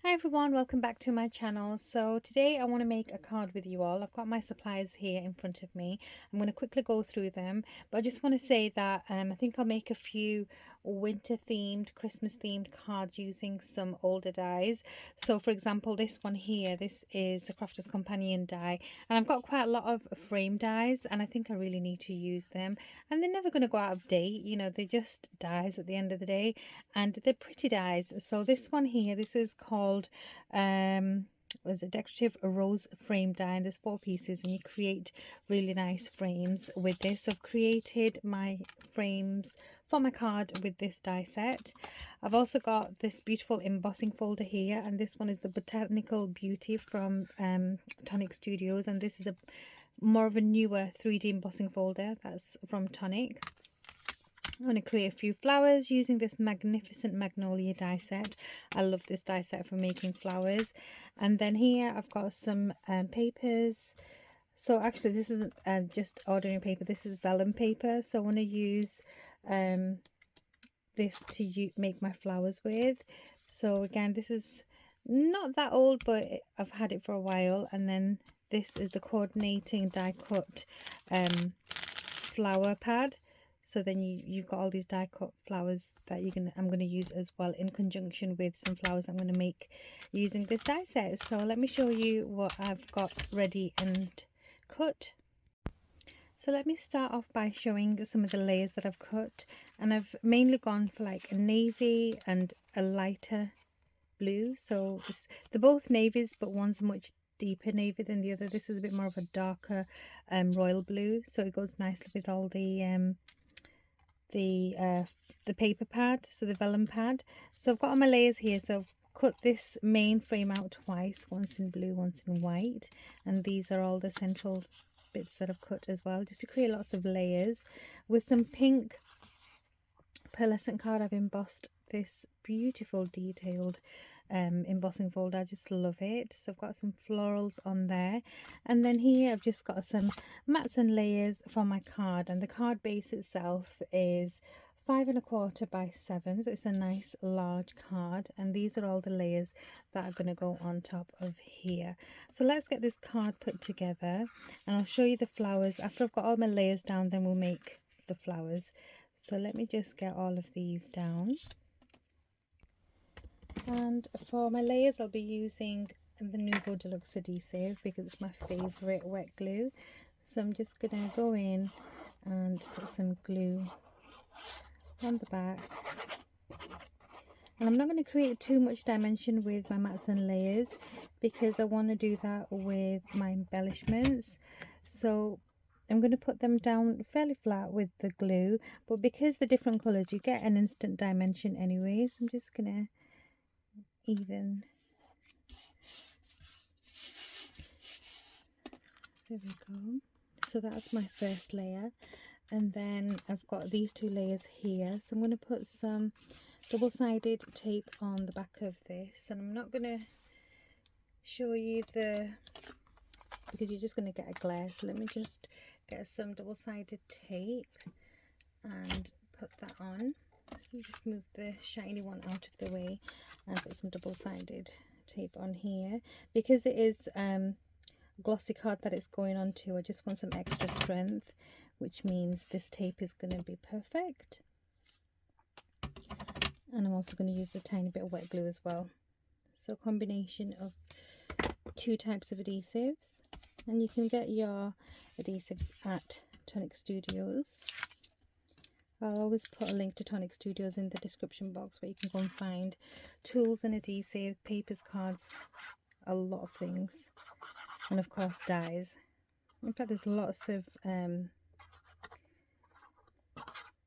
Hi everyone, welcome back to my channel. So today I want to make a card with you all. I've got my supplies here in front of me. I'm going to quickly go through them, but I just want to say that I think I'll make a few winter themed, Christmas themed cards using some older dies. So for example, this one here, this is the Crafter's Companion die, and I've got quite a lot of frame dies and I think I really need to use them, and they're never going to go out of date, you know, they're just dies at the end of the day, and they're pretty dies. So this one here, this is called was a decorative rose frame die, and there's 4 pieces and you create really nice frames with this. So I've created my frames for my card with this die set. I've also got this beautiful embossing folder here, and this one is the Botanical Beauty from TONIC Studios, and this is a more of a newer 3D embossing folder that's from TONIC. I'm going to create a few flowers using this magnificent magnolia die set. I love this die set for making flowers. And then here I've got some papers. So actually this isn't just ordinary paper, this is vellum paper. So I want to use this to make my flowers with. So again, this is not that old, but I've had it for a while. And then this is the coordinating die cut flower pad. So then you've got all these die cut flowers that I'm gonna use as well, in conjunction with some flowers I'm gonna make using this die set. So let me show you what I've got ready and cut. So let me start off by showing some of the layers that I've cut, and I've mainly gone for like a navy and a lighter blue. So they're both navies, but one's much deeper navy than the other. This is a bit more of a darker royal blue, so it goes nicely with all the paper pad, so the vellum pad. So I've got all my layers here. So I've cut this main frame out twice, once in blue, once in white, and these are all the central bits that I've cut as well, just to create lots of layers. With some pink pearlescent card, I've embossed this beautiful detailed embossing folder. I just love it. So I've got some florals on there, and then here I've just got some mats and layers for my card, and the card base itself is 5 1/4 by 7, so it's a nice large card, and these are all the layers that are going to go on top of here. So let's get this card put together, and I'll show you the flowers after I've got all my layers down. Then we'll make the flowers. So let me just get all of these down. And for my layers, I'll be using the Nouveau Deluxe adhesive because it's my favourite wet glue. So I'm just going to go in and put some glue on the back. And I'm not going to create too much dimension with my mats and layers because I want to do that with my embellishments. So I'm going to put them down fairly flat with the glue, but because they're different colours, you get an instant dimension anyway. So I'm just going to even. There we go. So that's my first layer, and then I've got these 2 layers here. So I'm going to put some double-sided tape on the back of this, and I'm not going to show you because you're just going to get a glare. So let me just get some double-sided tape and put that on. You just move the shiny one out of the way and put some double-sided tape on here. Because it is glossy card that it's going on to, I just want some extra strength, which means this tape is going to be perfect. And I'm also going to use a tiny bit of wet glue as well. So a combination of 2 types of adhesives, and you can get your adhesives at TONIC Studios. I'll always put a link to TONIC Studios in the description box where you can go and find tools and adhesives, papers, cards, a lot of things, and of course dies. In fact, there's lots of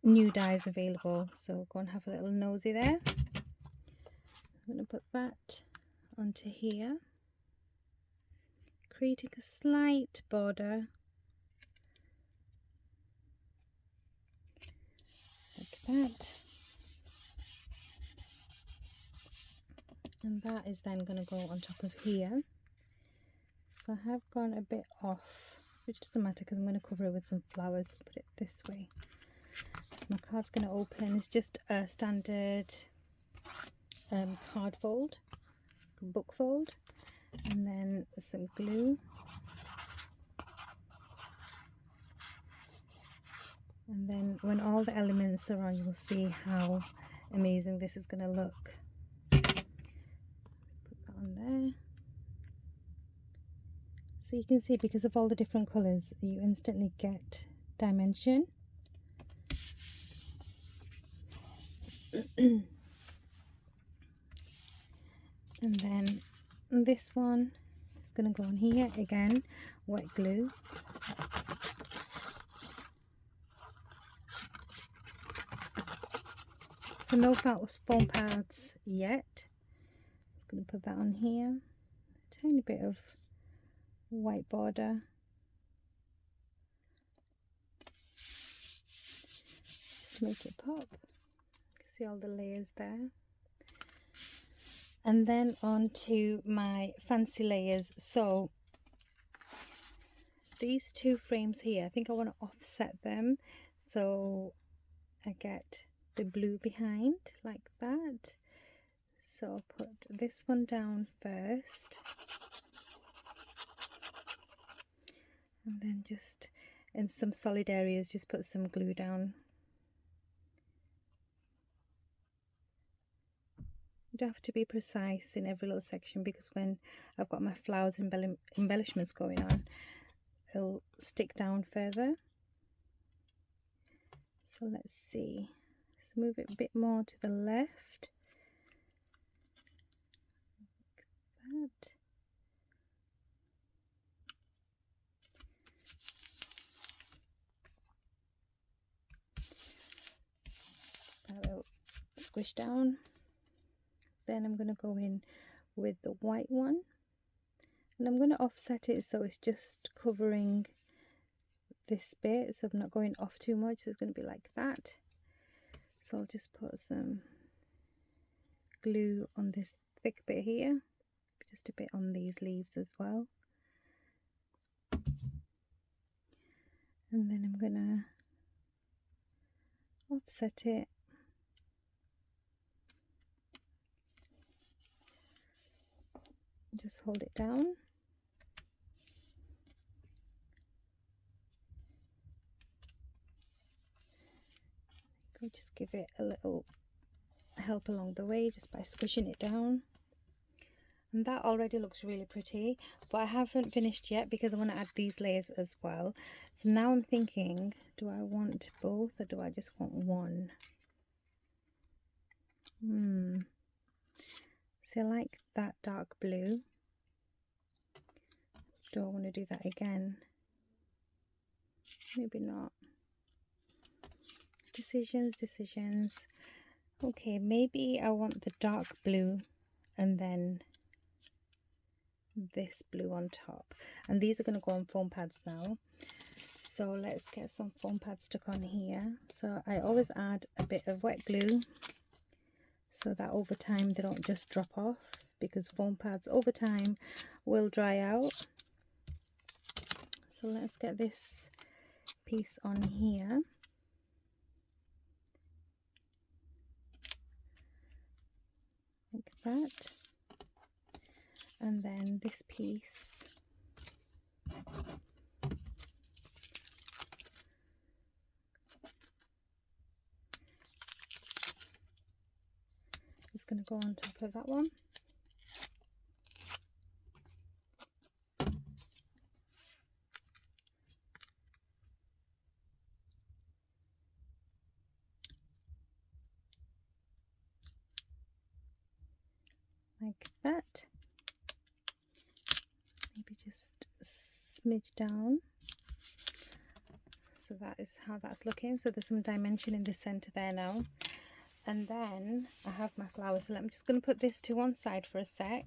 new dies available, so go and have a little nosy there. I'm going to put that onto here, creating a slight border like that, and that is then going to go on top of here. So I have gone a bit off, which doesn't matter because I'm going to cover it with some flowers. Put it this way. So my card's going to open. It's just a standard card fold. book fold, and then some glue, and then when all the elements are on, you'll see how amazing this is going to look. Put that on there. So you can see, because of all the different colors, you instantly get dimension. And then this one is going to go on here again, wet glue. So no foam pads yet. Just going to put that on here. A tiny bit of white border. Just to make it pop. You can see all the layers there. And then on to my fancy layers. So these two frames here, I think I want to offset them, so I get the blue behind like that. So I'll put this one down first, and then just in some solid areas just put some glue down. You don't have to be precise in every little section, because when I've got my flowers embellishments going on, it'll stick down further. So let's see, let's move it a bit more to the left, like that. That will squish down. Then I'm going to go in with the white one, and I'm going to offset it so it's just covering this bit, so I'm not going off too much. So it's going to be like that. So I'll just put some glue on this thick bit here, just a bit on these leaves as well, and then I'm going to offset it. Just hold it down. I'll just give it a little help along the way just by squishing it down. And that already looks really pretty, but I haven't finished yet because I want to add these layers as well. So now I'm thinking, do I want both or do I just want one? So I like that dark blue. Do I want to do that again? Maybe not. Decisions. Okay, maybe I want the dark blue and then this blue on top. And these are going to go on foam pads now. So let's get some foam pads stuck on here. So I always add a bit of wet glue so that over time they don't just drop off, because foam pads over time will dry out. So let's get this piece on here. Like that. And then this piece is going to go on top of that one. Like that. Maybe just a smidge down. So that is how that's looking. So there's some dimension in the center there now. And then I have my flowers. So I'm just going to put this to one side for a sec,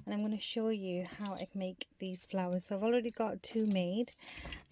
and I'm going to show you how I can make these flowers. So I've already got two made,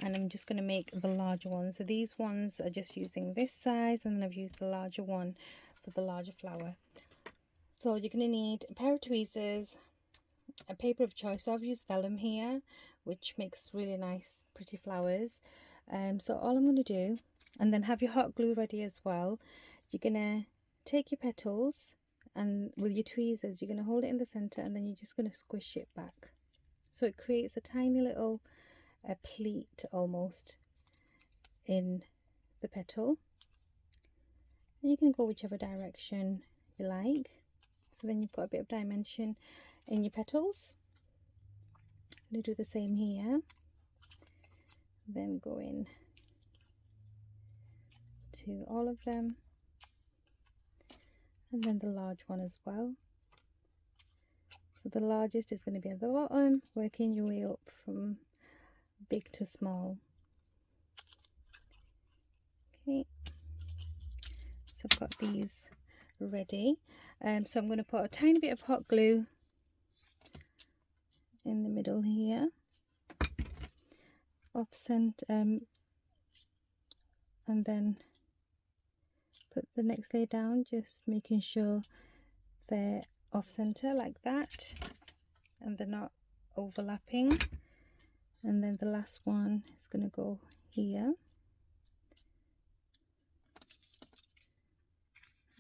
and I'm just going to make the larger ones. So these ones are just using this size, and then I've used the larger one for the larger flower. So you're going to need a pair of tweezers, a paper of choice. So I've used vellum here, which makes really nice pretty flowers. So all I'm going to do, and then have your hot glue ready as well. You're going to take your petals and with your tweezers you're going to hold it in the center, and then you're just going to squish it back, so it creates a tiny little pleat almost in the petal. And you can go whichever direction you like, so then you've got a bit of dimension in your petals. I'm going to do the same here, then go in to all of them, and then the large one as well. So the largest is going to be at the bottom, working your way up from big to small. Okay, so I've got these ready. So I'm going to put a tiny bit of hot glue in the middle here, off center, and then put the next layer down, just making sure they're off center like that and they're not overlapping. And then the last one is going to go here,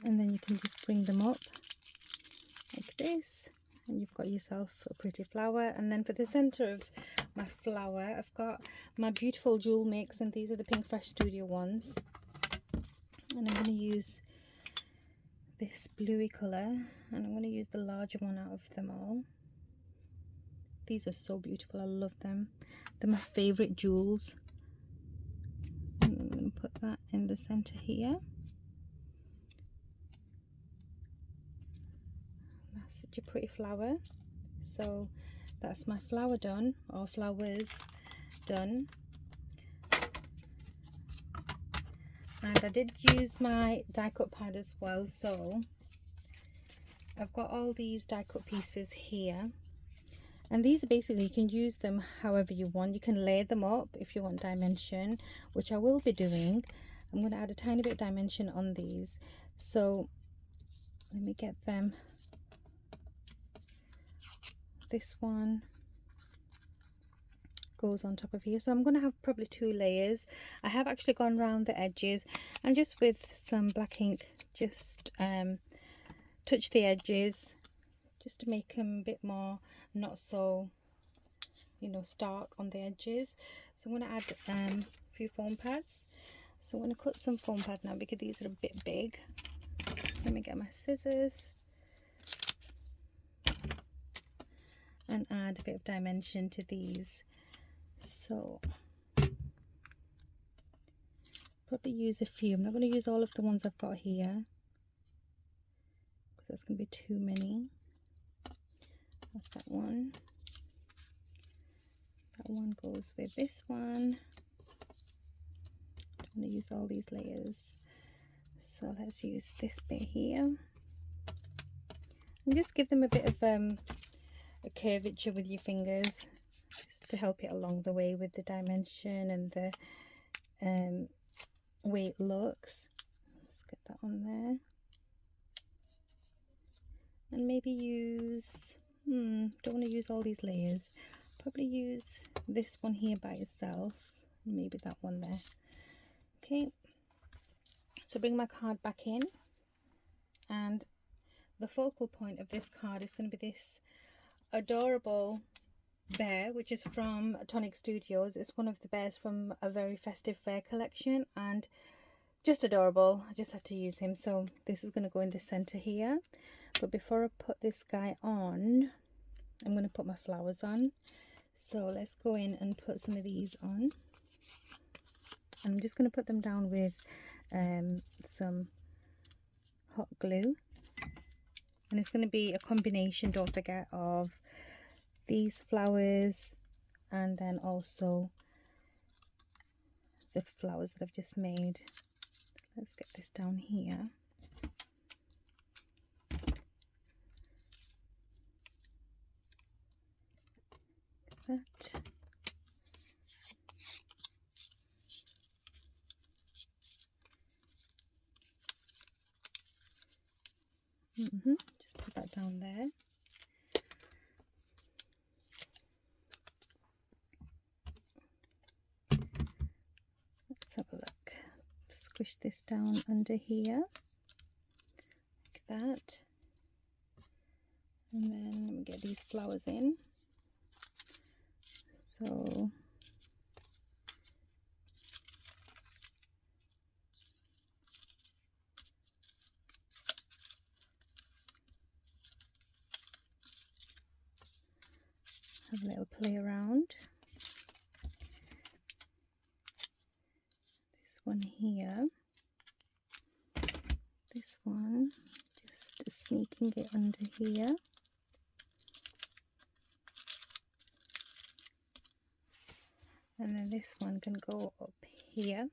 and then you can just bring them up like this, and you've got yourself a pretty flower. And then for the center of my flower, I've got my beautiful jewel mix, and these are the Pink Fresh Studio ones, and I'm going to use this bluey color, and I'm going to use the larger one out of them all. These are so beautiful, I love them, they're my favorite jewels. And I'm going to put that in the center here. That's such a pretty flower. So that's my flower done, or flowers done. And I did use my die cut pad as well, so I've got all these die cut pieces here, and these are basically, you can use them however you want. You can layer them up if you want dimension, which I will be doing. I'm going to add a tiny bit of dimension on these, so let me get them. This one goes on top of here, so I'm going to have probably 2 layers. I have actually gone around the edges and just with some black ink just touch the edges just to make them a bit more not so, you know, stark on the edges. So I'm going to add a few foam pads. So I'm going to cut some foam pads now because these are a bit big. Let me get my scissors and add a bit of dimension to these. So probably use a few. I'm not going to use all of the ones I've got here because that's going to be too many. That's that one. That one goes with this one. I'm going to use all these layers. So let's use this bit here. And just give them a bit of a curvature with your fingers, just to help it along the way with the dimension and the way it looks. Let's get that on there. And maybe use, don't want to use all these layers. Probably use this one here by itself, maybe that one there. Okay, so bring my card back in, and the focal point of this card is going to be this adorable bear, which is from TONIC Studios. It's one of the bears from a very festive fair collection, and just adorable. I just had to use him, so this is going to go in the center here. But before I put this guy on, I'm going to put my flowers on. So let's go in and put some of these on, and I'm just going to put them down with some hot glue. And it's going to be a combination, don't forget, of these flowers and then also the flowers that I've just made. Let's get this down here. That. Just put that down there. Let's have a look. Squish this down under here like that. And then let me get these flowers in. So have a little play around. This one here, this one, just sneaking it under here. And then this one can go up here.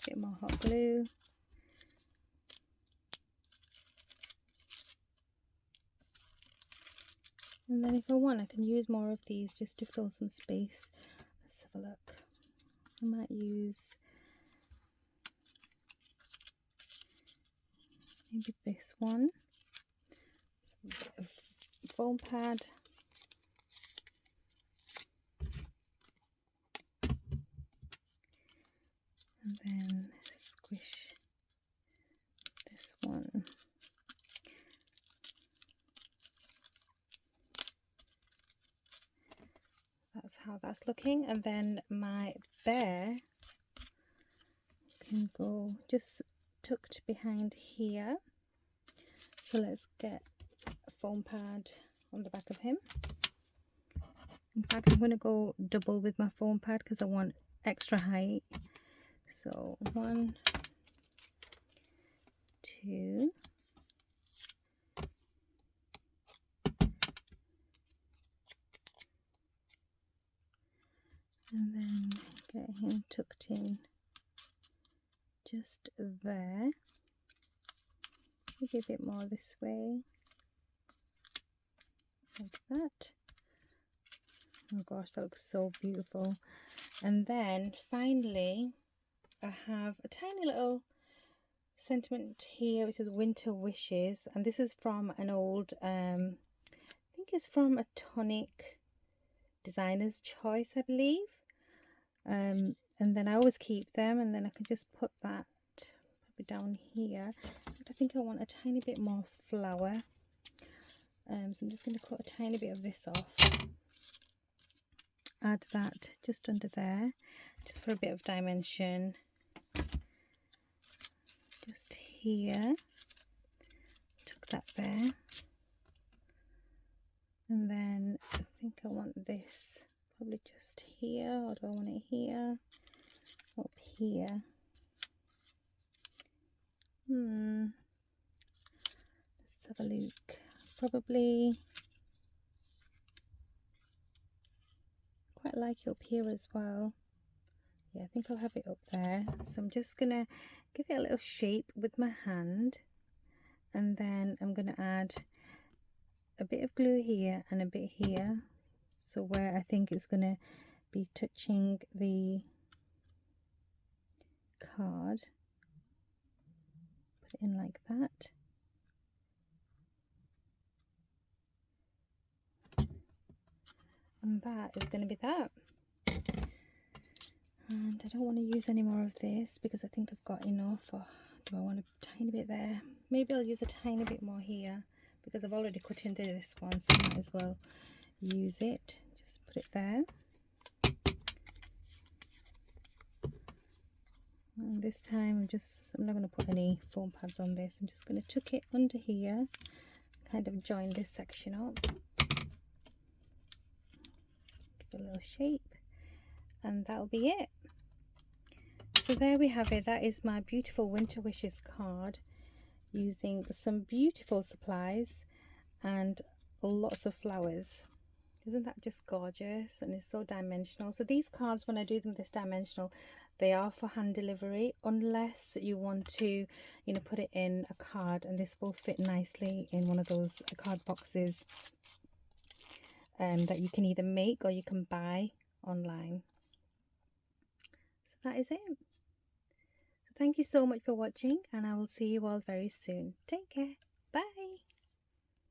Bit more hot glue. And then if I want, I can use more of these just to fill some space. Let's have a look. I might use maybe this one. A bit of foam pad. And then squish this one. That's how that's looking. And then my bear can go just tucked behind here. So let's get a foam pad on the back of him. In fact, I'm going to go double with my foam pad because I want extra height. So 1, 2, and then get him tucked in just there. Maybe a bit more this way, like that. Oh gosh, that looks so beautiful. And then finally I have a tiny little sentiment here which is Winter Wishes, and this is from an old I think it's from a TONIC Designer's Choice, I believe. And then I always keep them, and then I can just put that probably down here. But I think I want a tiny bit more flower, so I'm just going to cut a tiny bit of this off, add that just under there just for a bit of dimension. Just here, tuck that there, and then I think I want this probably just here, or do I want it here? Up here. Let's have a look. Probably quite like it up here as well. Yeah, I think I'll have it up there. So I'm just gonna give it a little shape with my hand, and then I'm gonna add a bit of glue here and a bit here, so where I think it's gonna be touching the card, put it in like that. And that is going to be that. And I don't want to use any more of this because I think I've got enough. Or do I want a tiny bit there? Maybe I'll use a tiny bit more here because I've already cut into this one, so I might as well use it. Just put it there. And this time I'm not going to put any foam pads on this. I'm just going to tuck it under here, kind of join this section up, give it a little shape, and that'll be it. So there we have it. That is my beautiful Winter Wishes card using some beautiful supplies and lots of flowers. Isn't that just gorgeous? And it's so dimensional. So these cards, when I do them this dimensional, they are for hand delivery, unless you want to, you know, put it in a card, and this will fit nicely in one of those card boxes that you can either make or you can buy online. So that is it. So thank you so much for watching, and I will see you all very soon. Take care. Bye.